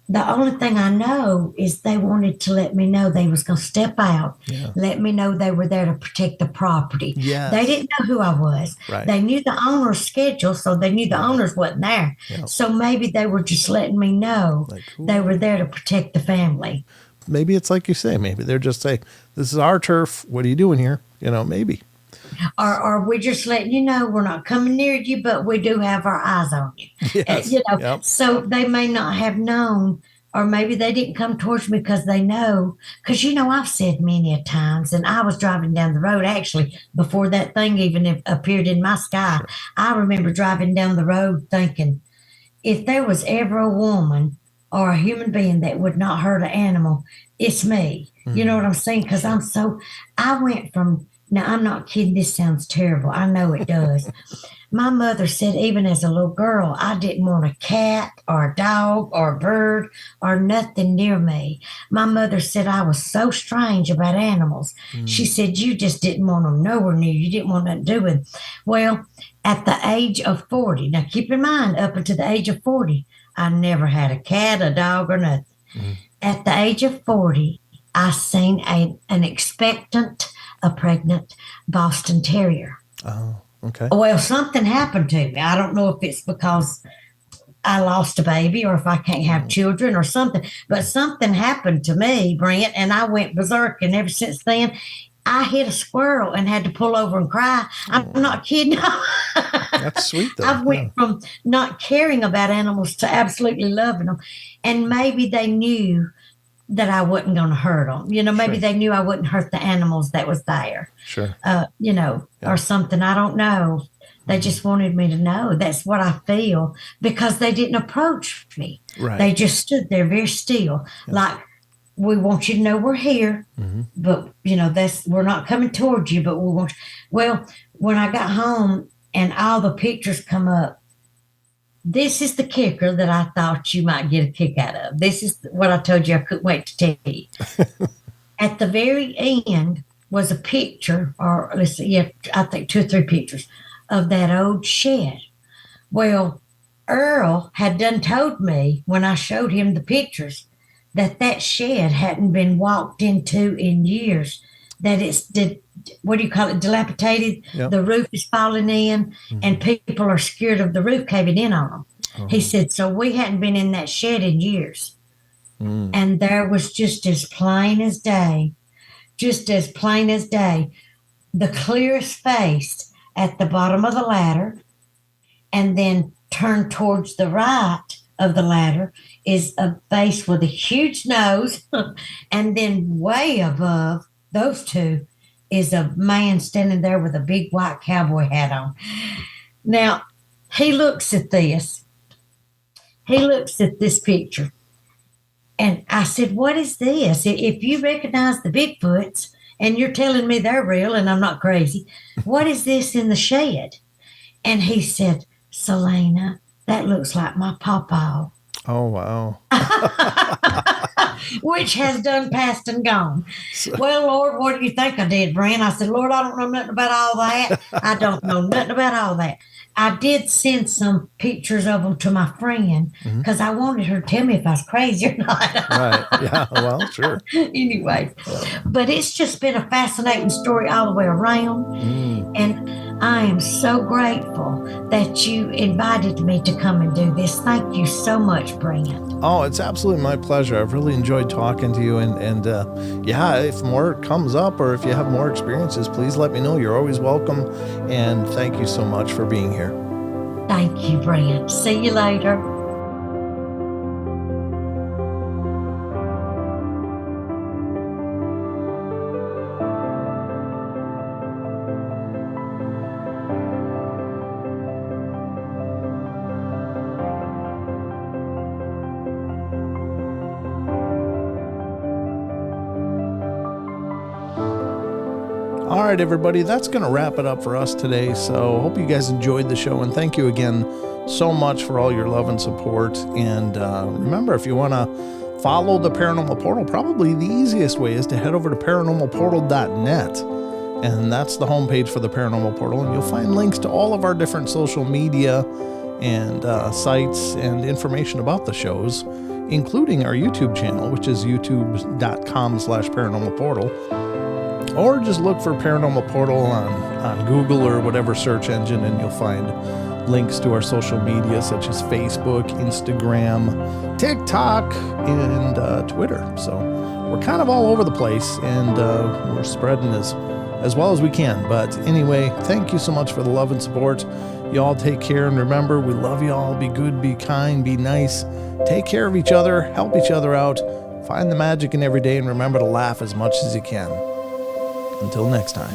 the only thing I know is they wanted to let me know they was going to step out, let me know they were there to protect the property. Yes. They didn't know who I was. Right. They knew the owner's schedule, so they knew the owners wasn't there. Yep. So maybe they were just letting me know they were there to protect the family. Maybe it's like you say, maybe they're just saying, this is our turf. What are you doing here? Maybe. Or we're just letting you know we're not coming near you, but we do have our eyes on you. Yes. So they may not have known, or maybe they didn't come towards me because they know. Because, I've said many a times, and I was driving down the road, actually, before that thing even appeared in my sky. Sure. I remember driving down the road thinking, if there was ever a woman or a human being that would not hurt an animal, it's me. You know what I'm saying? Because I went from, now, I'm not kidding. This sounds terrible. I know it does. My mother said even as a little girl, I didn't want a cat or a dog or a bird or nothing near me. My mother said I was so strange about animals. She said you just didn't want them nowhere near you. You didn't want nothing to do with them. Well, at the age of 40, now keep in mind, up until the age of 40, I never had a cat, a dog, or nothing. At the age of 40, I seen a pregnant Boston Terrier. Oh, okay. Well, something happened to me. I don't know if it's because I lost a baby or if I can't have children or something, but something happened to me, Brent, and I went berserk. And ever since then, I hit a squirrel and had to pull over and cry. I'm not kidding. That's sweet, though. I went from not caring about animals to absolutely loving them. And maybe they knew that I wasn't going to hurt them. You know, maybe Sure. they knew I wouldn't hurt the animals that was there. Sure. You know, or something. I don't know. They just wanted me to know. That's what I feel, because they didn't approach me. Right. They just stood there very still, like, we want you to know we're here, but, you know, we're not coming towards you, but we want you. Well, when I got home and all the pictures come up, this is the kicker that I thought you might get a kick out of. This is what I told you I couldn't wait to tell you. At the very end was a picture, or let's see, I think 2 or 3 pictures of that old shed. Well, Earl had done told me when I showed him the pictures that shed hadn't been walked into in years, that it's, what do you call it, dilapidated. Yep. The roof is falling in, and people are scared of the roof caving in on them. He said, so we hadn't been in that shed in years. And there was just as plain as day, the clearest face at the bottom of the ladder, and then turned towards the right of the ladder is a face with a huge nose, and then way above those two is a man standing there with a big white cowboy hat on. Now, he looks at this picture, and I said, what is this? If you recognize the Bigfoots and you're telling me they're real and I'm not crazy, what is this in the shed? And he said, Celina, that looks like my pawpaw. Oh, wow. Which has done passed and gone. Well, Lord, what do you think I did, Brent? I said, Lord, I don't know nothing about all that. I don't know nothing about all that. I did send some pictures of them to my friend because I wanted her to tell me if I was crazy or not. Right. Yeah. Well, sure. Anyway, but it's just been a fascinating story all the way around. And I am so grateful that you invited me to come and do this. Thank you so much, Brent. Oh, it's absolutely my pleasure. I've really enjoyed talking to you. And yeah, if more comes up or if you have more experiences, please let me know. You're always welcome. And thank you so much for being here. Thank you, Brent. See you later. All right, everybody, that's going to wrap it up for us today. So hope you guys enjoyed the show, and thank you again so much for all your love and support. And remember, if you want to follow the Paranormal Portal, probably the easiest way is to head over to paranormalportal.net. And that's the homepage for the Paranormal Portal. And you'll find links to all of our different social media and sites and information about the shows, including our YouTube channel, which is youtube.com/paranormalportal. Or just look for Paranormal Portal on Google or whatever search engine, and you'll find links to our social media such as Facebook, Instagram, TikTok, and Twitter. So we're kind of all over the place, and we're spreading as well as we can. But anyway, thank you so much for the love and support. Y'all take care, and remember, we love y'all. Be good, be kind, be nice. Take care of each other, help each other out, find the magic in every day, and remember to laugh as much as you can. Until next time.